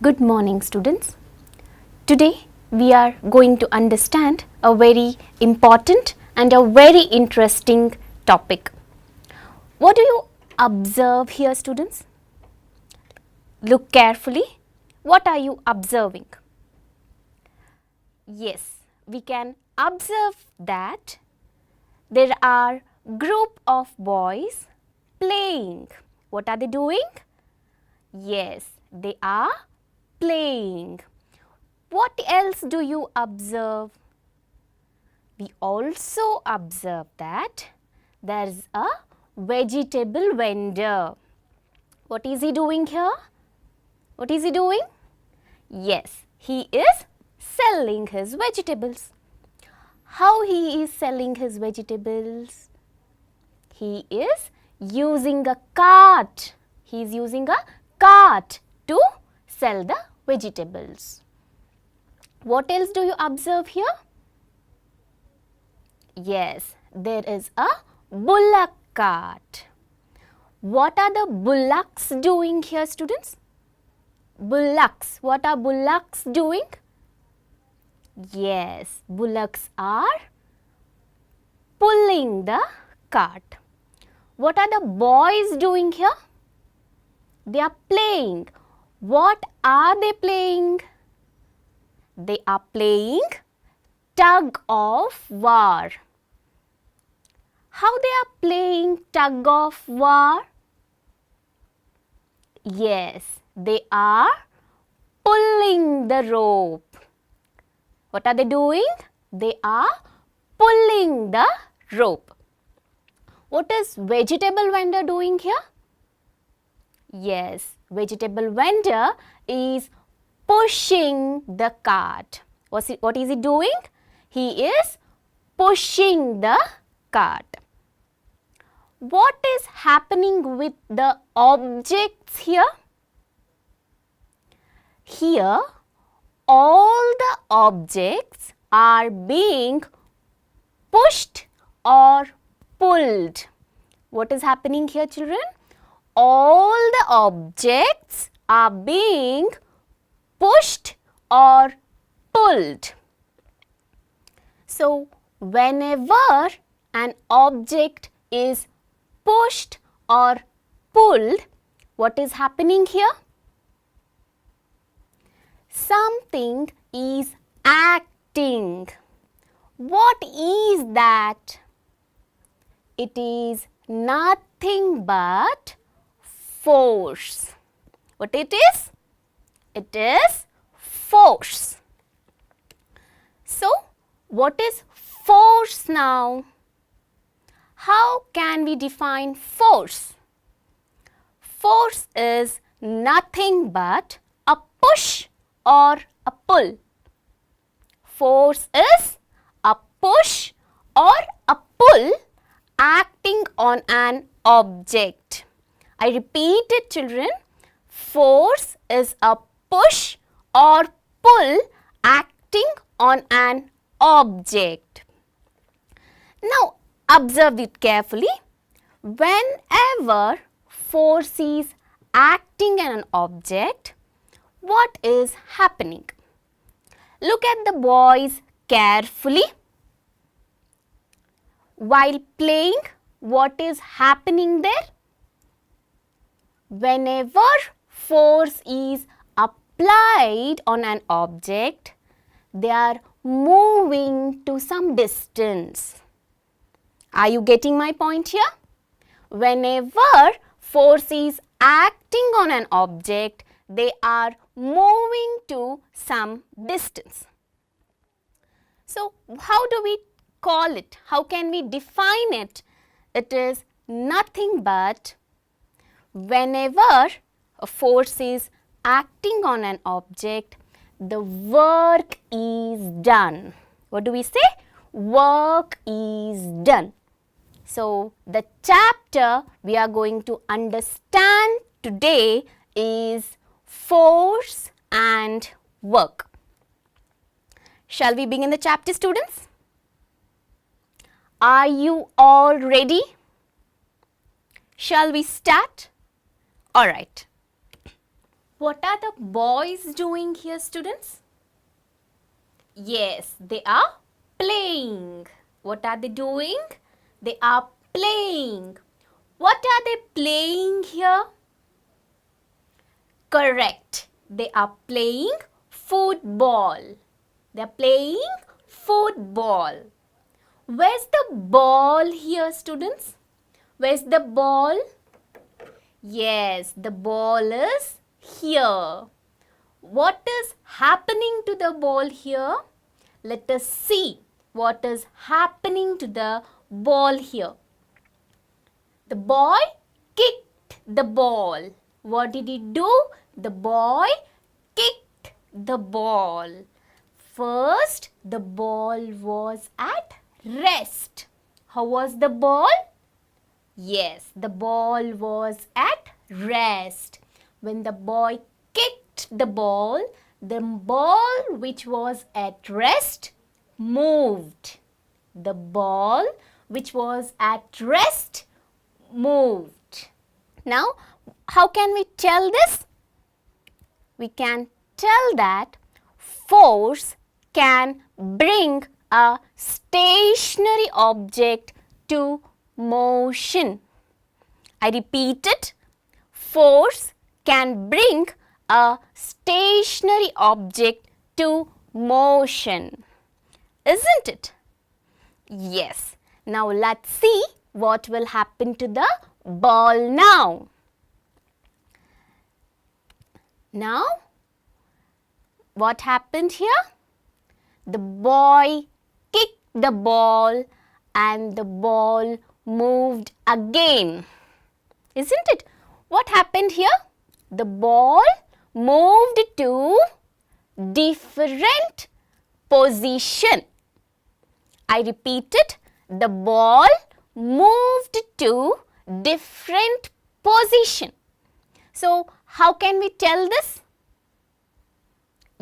Good morning, students. Today we are going to understand a very important and a very interesting topic. What do you observe here, students? Look carefully. What are you observing? Yes, we can observe that there are group of boys playing. What are they doing? Yes, they are playing. What else do you observe? We also observe that there is a vegetable vendor. What is he doing here? What is he doing? Yes, he is selling his vegetables. How he is selling his vegetables? He is using a cart. He is using a cart to sell the vegetables. What else do you observe here? Yes, there is a bullock cart. What are the bullocks doing here, students? Bullocks. What are bullocks doing? Yes, bullocks are pulling the cart. What are the boys doing here? They are playing. What are they playing? They are playing tug of war. How they are playing tug of war? Yes, they are pulling the rope. What are they doing? They are pulling the rope. What is vegetable vendor doing here? Yes, vegetable vendor is pushing the cart. What is he doing? He is pushing the cart. What is happening with the objects here? Here, all the objects are being pushed or pulled. What is happening here, children? All the objects are being pushed or pulled. So, whenever an object is pushed or pulled, what is happening here? Something is acting. What is that? It is nothing but force. What it is? It is force. So, what is force now? How can we define force? Force is nothing but a push or a pull. Force is a push or a pull acting on an object. I repeat it, children. Force is a push or pull acting on an object. Now, observe it carefully. Whenever force is acting on an object, what is happening? Look at the boys carefully. While playing, what is happening there? Whenever force is applied on an object, they are moving to some distance. Are you getting my point here? Whenever force is acting on an object, they are moving to some distance. So, how do we call it? How can we define it? It is nothing but whenever a force is acting on an object, the work is done. What do we say? Work is done. So, the chapter we are going to understand today is force and work. Shall we begin the chapter, students? Are you all ready? Shall we start? Alright. What are the boys doing here, students? Yes, they are playing. What are they doing? They are playing. What are they playing here? Correct. They are playing football. They are playing football. Where's the ball here, students? Where's the ball? Yes, the ball is here. What is happening to the ball here? Let us see what is happening to the ball here. The boy kicked the ball. What did he do? The boy kicked the ball. First, the ball was at rest. How was the ball? Yes, the ball was at rest. When the boy kicked the ball which was at rest moved. The ball which was at rest moved. Now, how can we tell this? We can tell that force can bring a stationary object to motion. I repeat it. Force can bring a stationary object to motion. Isn't it? Yes. Now let's see what will happen to the ball now. Now, what happened here? The boy kicked the ball and the ball moved again. Isn't it? What happened here? The ball moved to different position. I repeat it. The ball moved to different position. So, how can we tell this?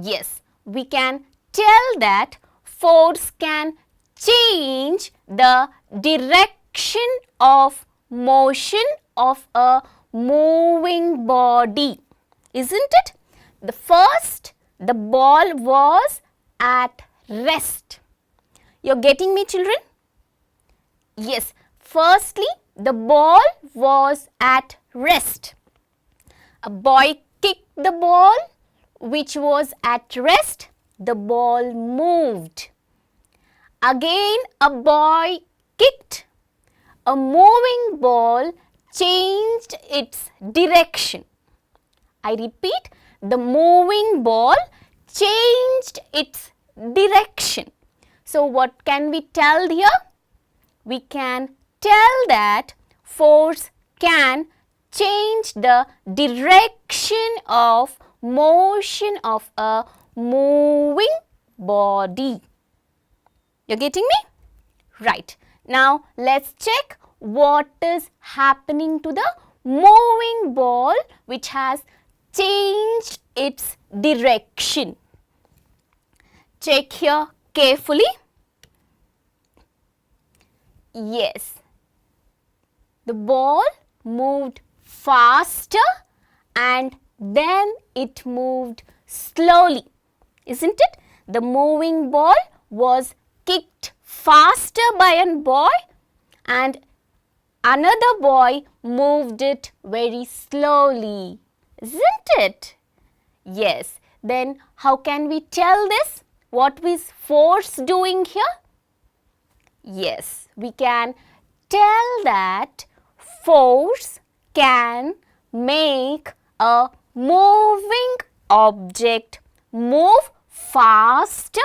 Yes, we can tell that force can change the direction of motion of a moving body. Isn't it? The ball was at rest. You're getting me, children? Yes, firstly, the ball was at rest. A boy kicked the ball which was at rest. The ball moved. Again, a boy kicked. A moving ball changed its direction. I repeat, the moving ball changed its direction. So, what can we tell here? We can tell that force can change the direction of motion of a moving body. You're getting me? Right. Now, let's check what is happening to the moving ball which has changed its direction. Check here carefully. Yes, the ball moved faster and then it moved slowly. Isn't it? The moving ball was kicked faster by a boy and another boy moved it very slowly. Isn't it? Yes. Then how can we tell this? What is force doing here? Yes, we can tell that force can make a moving object move faster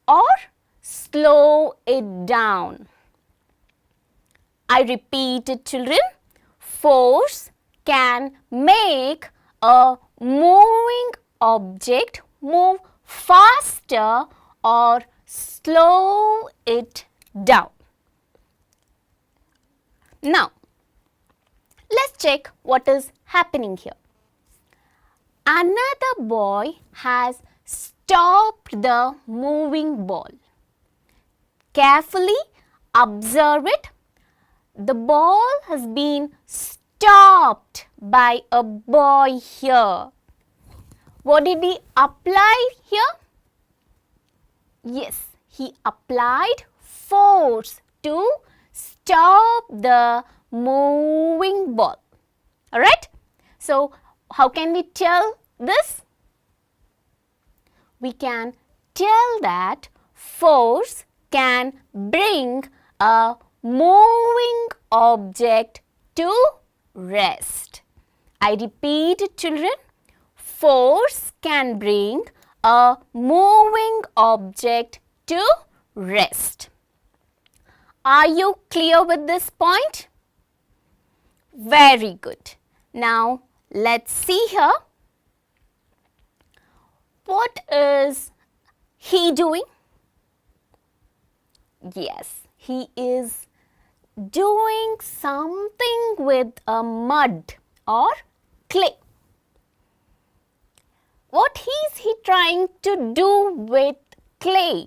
or slow it down. I repeat it, children. Force can make a moving object move faster or slow it down. Now, let's check what is happening here. Another boy has stopped the moving ball. Carefully observe it. The ball has been stopped by a boy here. What did he apply here? Yes, he applied force to stop the moving ball. Alright? So, how can we tell this? We can tell that force can bring a moving object to rest. I repeat, children, force can bring a moving object to rest. Are you clear with this point? Very good. Now, let's see here. What is he doing? Yes, he is doing something with a mud or clay. What is he trying to do with clay?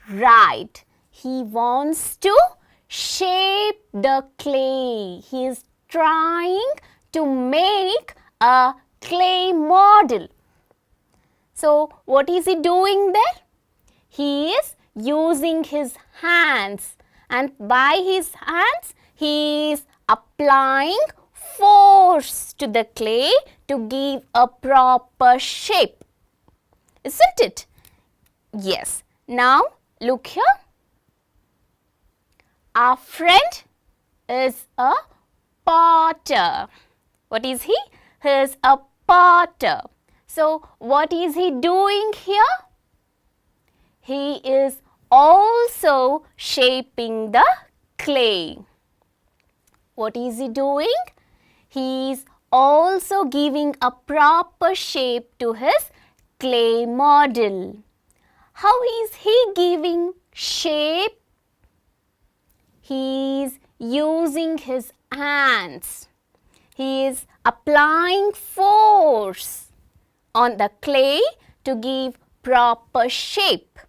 Right, he wants to shape the clay. He is trying to make a clay model. So, what is he doing there? He is using his hands, and by his hands he is applying force to the clay to give a proper shape. Isn't it? Yes. Now, look here. Our friend is a potter. What is he? He is a potter. So, what is he doing here? He is also shaping the clay. What is he doing? He is also giving a proper shape to his clay model. How is he giving shape? He is using his hands. He is applying force on the clay to give proper shape.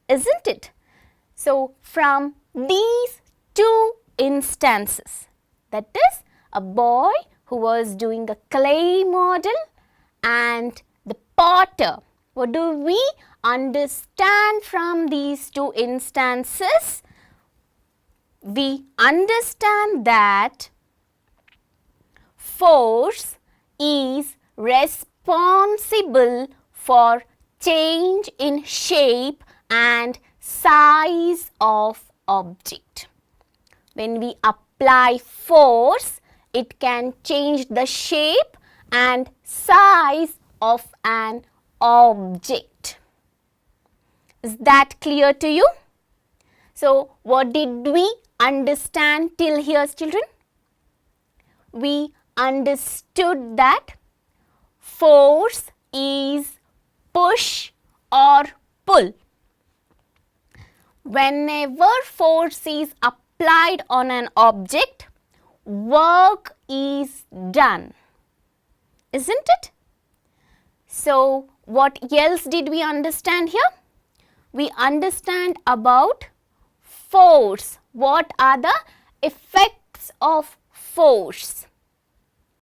Isn't it? So, from these two instances, that is a boy who was doing a clay model and the potter, what do we understand from these two instances? We understand that force is responsible for change in shape and size of object. When we apply force, it can change the shape and size of an object. Is that clear to you? So, what did we understand till here, children? We understood that force is push or pull. Whenever force is applied on an object, work is done. Isn't it? So, what else did we understand here? We understand about force. What are the effects of force?